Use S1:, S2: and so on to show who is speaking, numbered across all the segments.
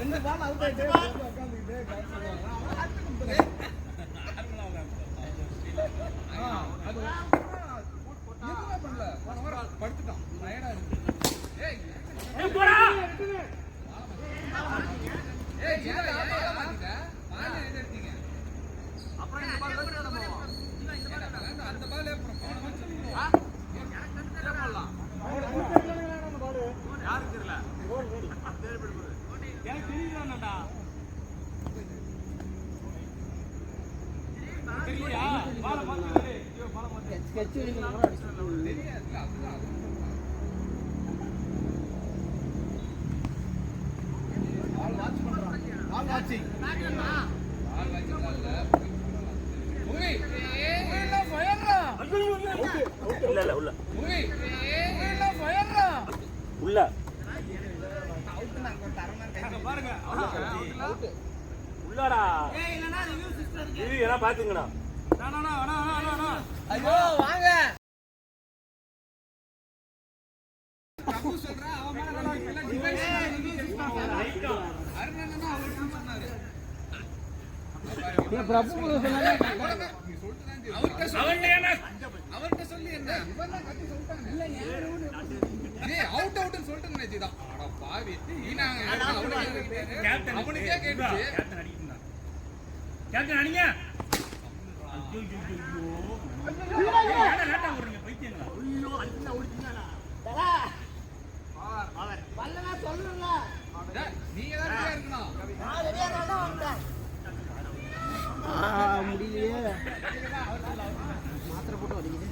S1: ரெண்டு ball out ஆயிட்டே உட்காந்துக்கிட்டு எதுவுமே பண்ணல படுத்துட்டான் டயர்டா இருக்கு அப்புறம் அந்த பால் யாருக்கு தெரியல எனக்கு தெரியுதாண்டா தெரியலையா பால பாத்து பால பாத்து ஸ்கெட்ச் தெரியாது பால் வாட்ச் பண்றான் பால் வாட்சிங் மூவி இல்ல ஃபயர்ரா
S2: இல்ல உள்ள
S1: மூவி இல்ல ஃபயர்ரா
S2: உள்ள
S1: பாருங்க
S2: உள்ளடா இது என்ன பாத்துங்கடா
S1: ஐயோ வாங்க பிரபு சொல்றா அவன் மேல எல்லாம் டிவைஸ் அருணனா அவர்ட்ட சொன்னாரு இல்ல பிரபு சொன்னாரு நீ சொல்லிட்டு தான் அவர்ட்ட சொல்லி என்ன இவன் கட்டி சொல்லிட்டாங்க இல்ல ஏய் அவுட் அவுட்னு சொல்லிட்டு நினைச்சிதான் அட பாவி நீனாங்க அவனுக்கே கேட்டுச்சு கேப்டன் அடிக்குறா கேப்டன் அடிங்க ஐயோ லேட்டா ஓடுறீங்க பைத்தியங்களா ஐயோ அடிச்சா ஓடிட்டீங்களா தல அவர் வல்லனா சொல்லுங்க நீங்க தான் ரெடியா இருக்கணும் நான் ரெடியா தான் வந்தேன் முடியலையே மாத்திரை போட்டு வலிக்குது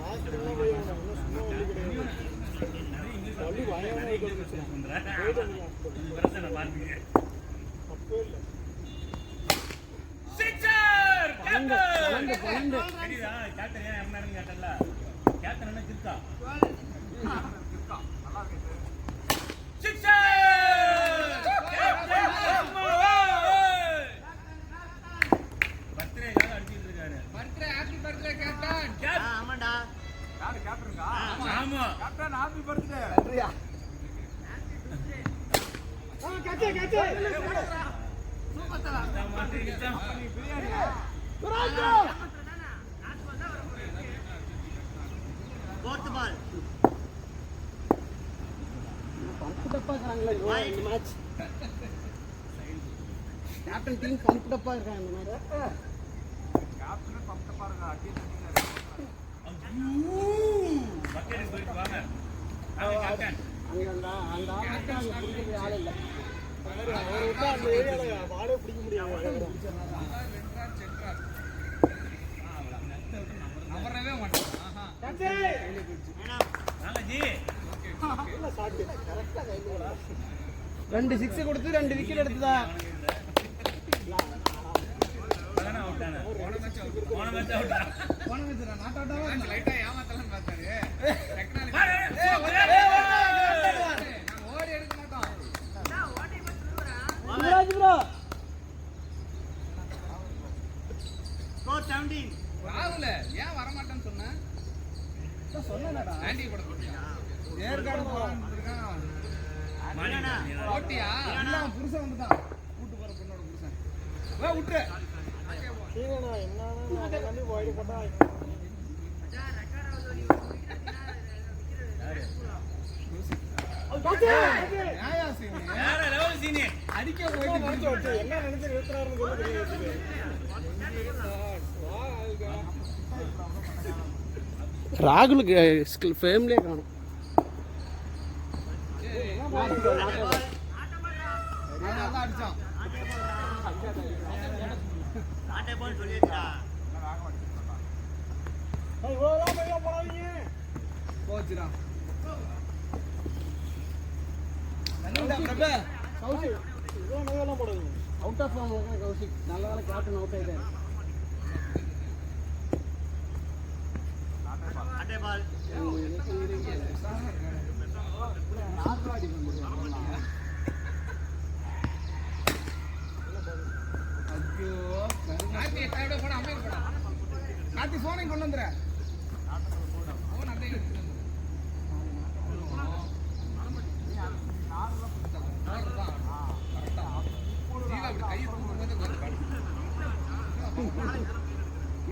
S1: ஹாஸ்பிடல்ல போய் சும்மா வலி கிடையாது வலி பயமா இருக்கு
S2: பிரச்சனை பாருங்க
S1: அப்போ இல்ல
S2: சிக்ஸர்
S1: கேப்டன்
S2: சரிடா கேப்டன் ஏன் எம்னாருன்னு கேட்டல கேப்டன் என்ன கிறுக்கா நல்லா இருக்கு சிக்ஸர் பர்த்டே கால அடிச்சிட்டு இருக்காரு
S1: பர்த்டே ஹேப்பி பர்த்டே கேப்டன்
S2: ஆமாடா
S1: யாரு கேப்டன்கா
S2: ஆமா
S1: கேப்டன் ஹேப்பி பர்த்டே நன்றியா கேட்சே சூப்பர் தல நீ பிரியாணியா ராஜா
S2: ஃபோர்த் பால்
S1: பம்புடப்பா இருக்காங்களா இந்த மேட்ச் கேப்டன் டீம் பம்புடப்பா இருக்காங்க இந்த மேட்ச் கேப்டன் பம்புடப்பா இருக்கா அடி தட்டிங்க
S2: பக்கெட் போயிட்டு வாங்க கேப்டன்
S1: அந்த ஆட்டம் பிடிக்க ஆள் இல்ல அவர் விட்டா அந்த ஏரியால பாலே பிடிக்க முடியாது அவரவே மாட்டான் ரெண்டு சிக்ஸ் கொடுத்து 2 விக்கெட் எடுத்ததா ஓடி எடுக்க மாட்டோம் ராகுல ஏன் வரமாட்டேன்னு சொன்னேன் ஆண்டி கூட ஏற்காடு போறான் ஓட்டியா இல்ல புருஷன் வந்துட்டான் கூட்டு போற பொண்ணோட புருஷன் விட்டுரு அடிக்க போயிட்டு என்ன நினைச்சு ராகுலுக்கு ஃபேமிலியே காணும் அடிச்சான் போச்சுடா அவுட் ஆஃப் ஃபார்ம் கௌஷிக் நல்ல வேலை கேப்டன் அவுட் ஆயிட்டாரு கார்த்தி போனை கொண்டு வந்துற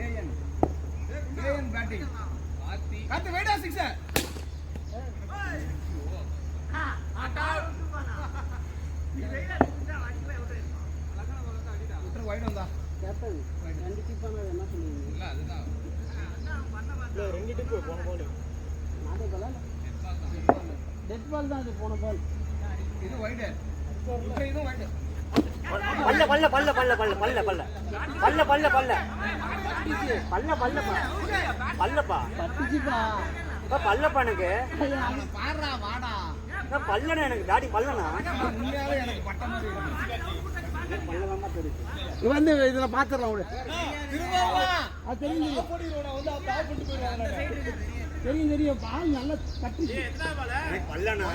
S1: ஏஎன் பேட்டிங் காத்து வைடா சிக்ஸர் வைட் வந்தா
S3: கேப்டன் ரெண்டு டிப் பண்ணது என்ன சொல்லுவீங்க?
S1: இல்ல அதுதான்
S2: ரெண்டு டிப்பு போன பால்
S3: நானே பாலா டெட் பால் தான் அது போன பால்.
S1: இது வைட் இதுவும் வைட்
S4: பல்ல பல்ல பல்ல பல்ல பல்ல பல்ல பல்ல பல்ல பல்ல பல்ல பல்ல பல்லப்பா பல்லப்பா
S3: பட்டுச்சுப்பா.
S4: பல்லப்பா எனக்கு
S3: பாடுறா வாடா.
S4: பல்லனா எனக்கு தாடி பல்லனா
S1: உண்மையாவே எனக்கு பட்ட மாதிரி இருக்கு.
S3: பல்லதான் தெரியும். இது வந்து இதுல பாத்துறலாம் விடு. அது தெரியும் தெரியும் தெரியும் பால் நல்லா கட்டுச்சு.
S4: பல்லனா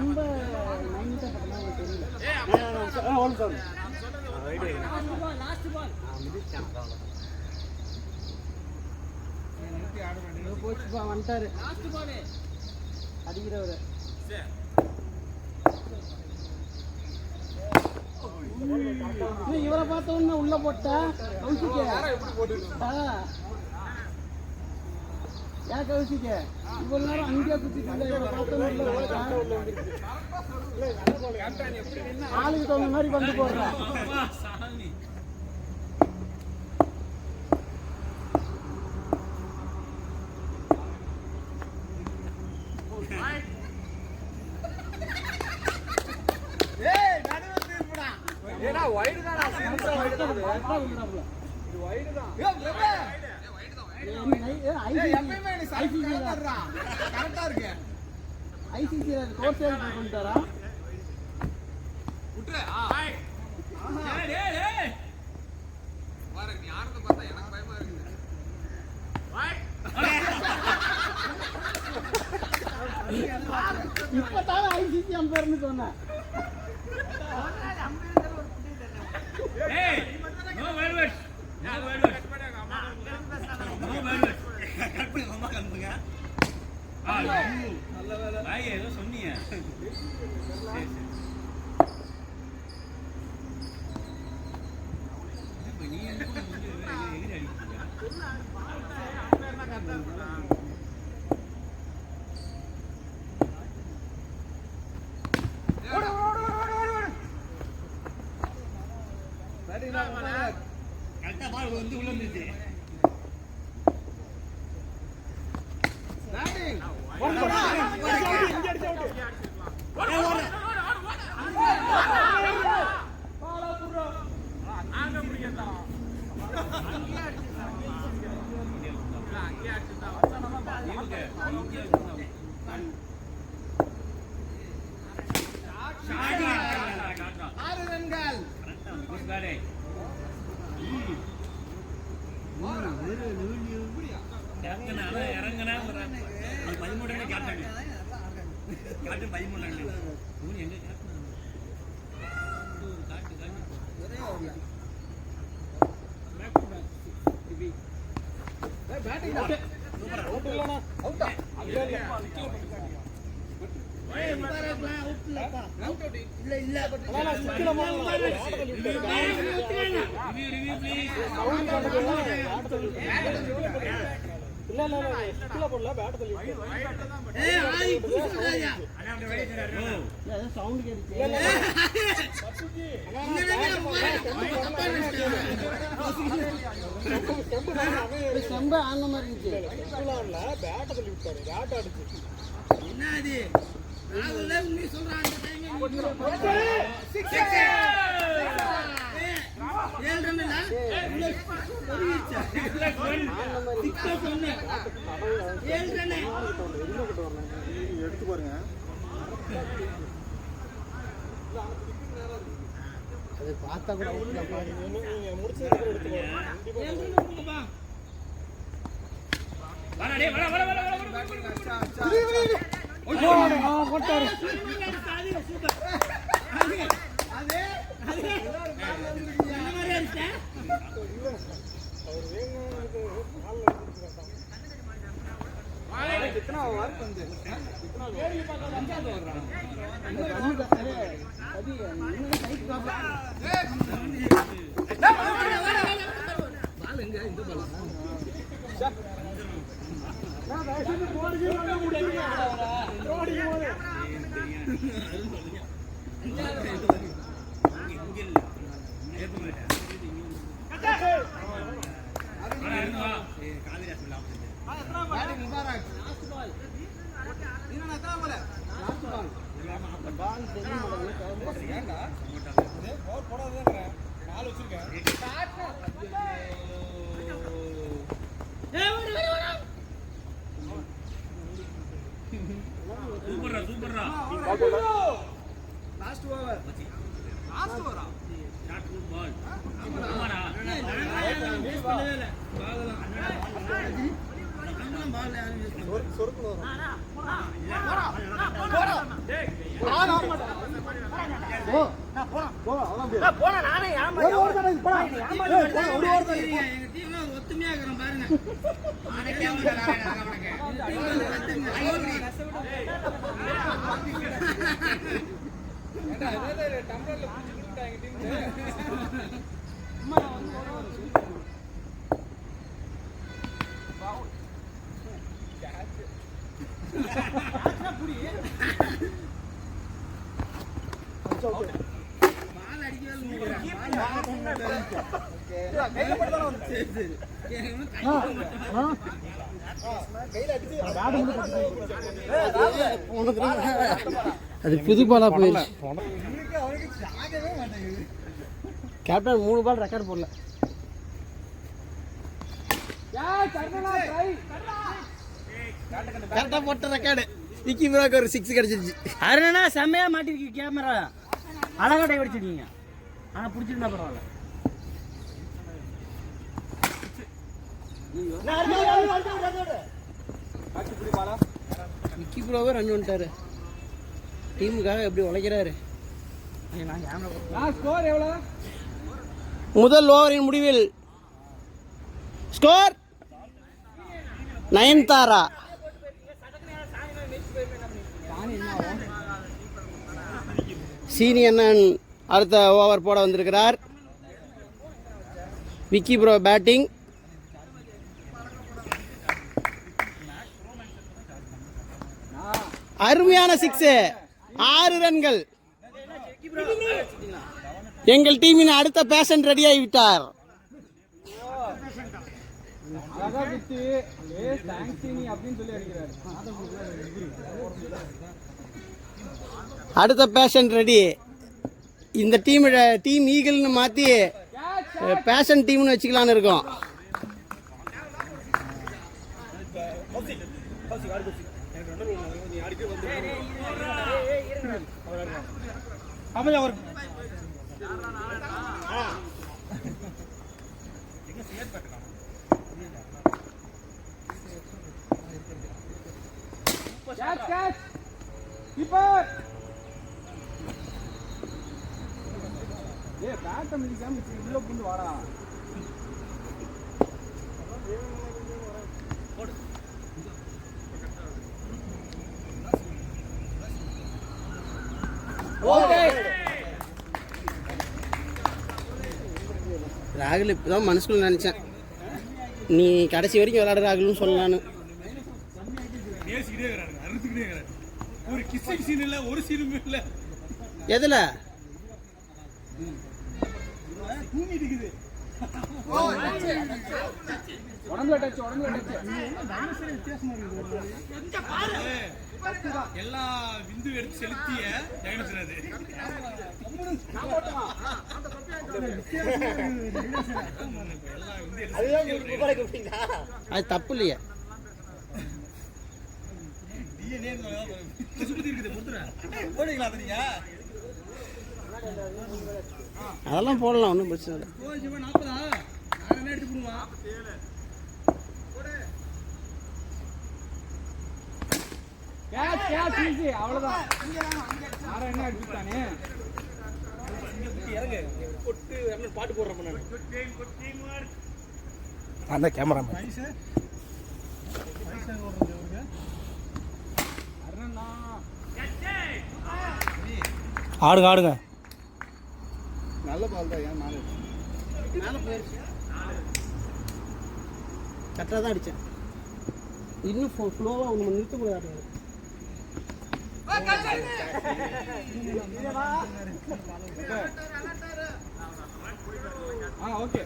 S3: ரொம்ப மைனூட்டா கட்டினா தெரியல. போச்சுப்பா வந்துட்டாரு அடிக்கிறவரு. இவரை பார்த்த உடனே உள்ள போட்டா கௌசிக்க. ஏன் கௌசிக்க இவ்வளவு நேரம் அங்கேயே குத்திட்டு இருந்தா இவரை பார்த்த உடனே உள்ள போட்டா ஆளுக்கு தகுந்த மாதிரி கொண்டு போடுறா. ஐசிசி கோர்ஸ் பண்ணிட்டாரா? இப்பதான ஐசிசி அம்பேர்னு சொன்னேன்.
S2: ஏதோ சொன்னீங்க. நீ எகிரி அடிக்கிறீங்க. கரெக்டா பால் வந்து உள்ள வந்துச்சு. இறங்கினா 13 கேப்டன் கேப்டன் 13 எங்க கேப்டன் காட்டு
S3: செம்ப ஆன மாதிரி இருந்துச்சு.
S4: எடுத்து பாருங்க.
S3: அது பார்த்தா கூட போட்டாரு. எத்தனை வார்த்தை வந்து அஞ்சாவது வர்றான் அது இன்னும் சைட் பால் எங்க இந்த பால் நான் வேஷம் போடுங்க முடியல ஓடிங்க
S2: சூப்பர்ரா
S3: லாஸ்ட் ஓவர்
S2: ஷாட் பால் ஆமாடா
S3: வேஸ்ட் பண்ணவே இல்ல பால் யாரும் வேஸ்ட் பண்ணல சொர்க்கணும்
S4: போனா நானே
S3: எங்க டீம்ல ஒத்துமையா இருக்கறோம் பாருங்க டம்பர்ல புடிச்சு கொடுத்தாங்க டீம் அம்மா வந்து புடி பால் அடிக்கவே
S4: அது புது பாலா போயிடுச்சு கேப்டன் 3 பால் ரெக்கார்ட் போடல
S3: கரெக்டா போட்ட ரெக்கார்டு விக்கி ப்ரோக்கு ஒரு 6 கிடைச்சிருச்சு
S4: அருணா செம்மையா மாட்டிருக்கு கேமரா அழகா டை அடிச்சிருக்கீங்க ஆனா பிடிச்சிருந்தா பரவாயில்ல
S3: விக்கி ப்ரோவே ரன் பண்ணிட்டாரு டீமுக்காக எப்படி உழைக்கிறாரு ஸ்கோர் எவ்வளோ
S4: முதல் ஓவரின் முடிவில் ஸ்கோர் நயன்தாரா சீனியண்ணன் அடுத்த ஓவர் போட வந்திருக்கிறார். Vicky bro batting. அருமையான 6, 6 ரன்கள். எங்கள் டீமின் அடுத்த பேஷன் ரெடி ஆகிவிட்டார். அடுத்த பேஷன் ரெடி. இந்த டீம் ஈகிள்னு மாற்றி பேஷன் டீம்னு வச்சுக்கலான்னு இருக்கோம். ராகுல் இப்பதான் மனசுக்குள்ள நினைச்சேன், நீ கடைசி வரைக்கும் விளையாடுற ராகுல்னு சொல்லலான்னு.
S2: ஒரு கிஸ்ஸிங் சீன் இல்ல, ஒரு சீனும் இல்ல.
S4: எதுல
S2: எல்லா விந்து எடுத்து செலுத்திய ஜெகனேசன்
S4: அது தப்பு இல்லையா? அதெல்லாம் போடலாம், ஒன்றும் பிரச்சனை இல்லை.
S3: அந்த கேமரா
S5: ஆடுங்க ஆடுங்க.
S3: நல்ல பால் தான். ஏன் மேலே போயிடுச்சு. கரெக்டாக தான் அடித்தேன். இன்னும் ஃப்ளோவாக ஒன்று நிறுத்த முடியாது.
S1: ஓகே.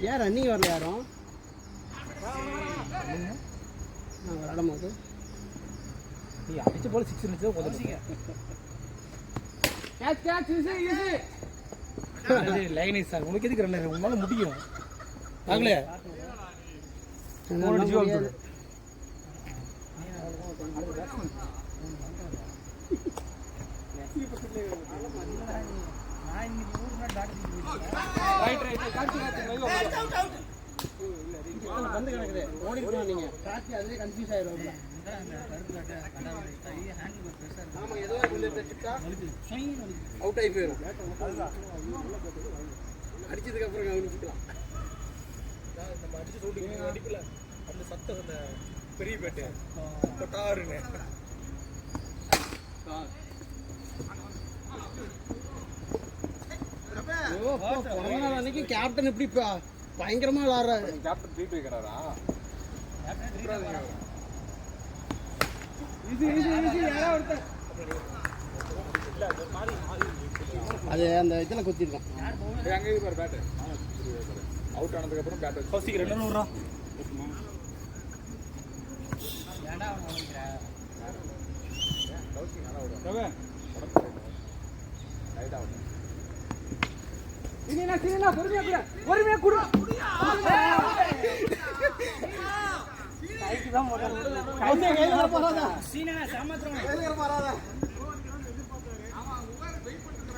S3: ஏன் ரன்னிங் வரல யாரும் விளாடும் போது
S5: நீ அடிச்ச போல 6 இருந்துச்சு போதும்.
S3: கேட்ச் ஈஸி
S5: லைன் சார் உனக்கு எதுக்கு ரன் உன்னால முடியும் ஆகல
S3: முடியாது. வந்து கிடக்குது ஓடி நீங்க காட்சி அதுலேயே கன்ஃபியூஸ் ஆயிடும். ஆமா ஏதோ அவுட் ஆகி போயிடும். அடிச்சதுக்கு அப்புறம் கவனிச்சுக்கலாம்.
S5: நம்ம அடிச்சு சொல்லிட்டு அடிக்கல அந்த சத்தம் அந்த பெரிய பேட்டு கொட்டாருன்னு
S3: அன்னைக்கு கேப்டன் இப்படி பயங்கரமா விளாடுறாரு.
S1: Captain treat வைக்கிறாரா?
S3: அது அந்த இதில் குத்திருக்கான்.
S1: அங்கே பாரு பேட்டு அவுட் ஆனதுக்கு அப்புறம் பேட்
S5: கௌசிக்கு 2 ரன் விடுறா.
S1: கௌசி நல்லா விடுவான். ரைட் ஆகும்.
S3: பொறுமையா கொடு.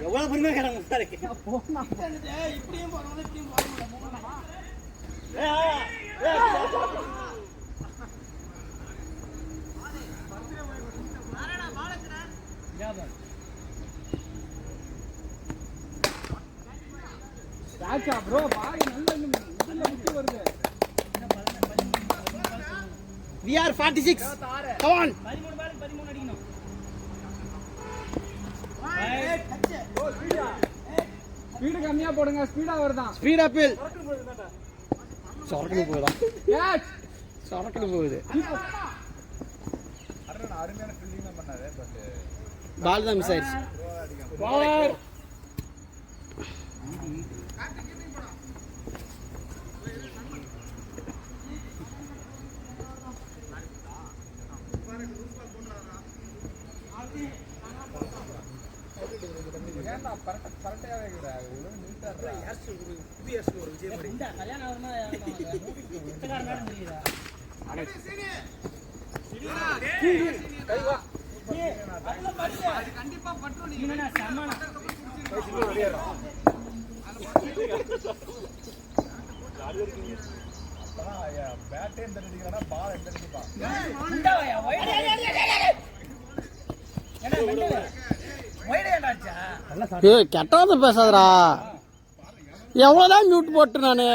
S4: எவ்வளவு பொறுமையா கிடங்க
S3: ப்ரோ பாய் நல்ல முட்டு வருது. We are 46. Come on.
S4: 13 பால் 13 அடிக்கணும்.
S3: ஸ்பீடு கம்மியா போடுங்க. ஸ்பீடா வருதான். ஸ்பீட் அப்பில். சொரக்கணும் போகுதா? கேட்ச். சொரக்கணும் போகுது.
S1: அருமையான ஃபீல்டிங் தான் பண்ணாரு. பட்
S3: பால் தான் மிஸ் ஆயிடுச்சு. பவர். கெட்டாத பேசாதடா. எவ்வளவுதான் மியூட் போட்டு நானு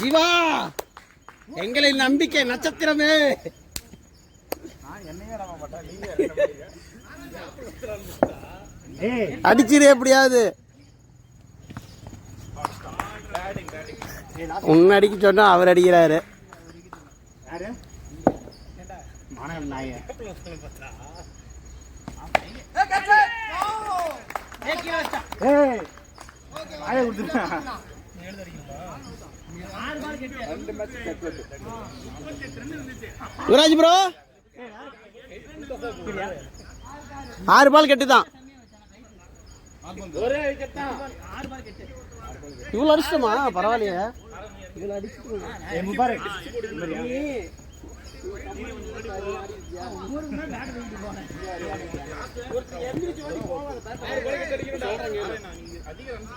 S3: சிவா எங்களின் நம்பிக்கை நட்சத்திரமே. அடிச்சிரு எப்படியாவது. உன்ன அடிக்க சொன்னா அவர் அடிக்கிறாரு. யுவராஜ் ப்ரோ 6 பால் கெட்டுதான். இவ்வளவு அடிச்சிட்டோமா? பரவாயில்லையே. இவ்வளவு அடிச்சுட்டு
S1: அதிக ரன்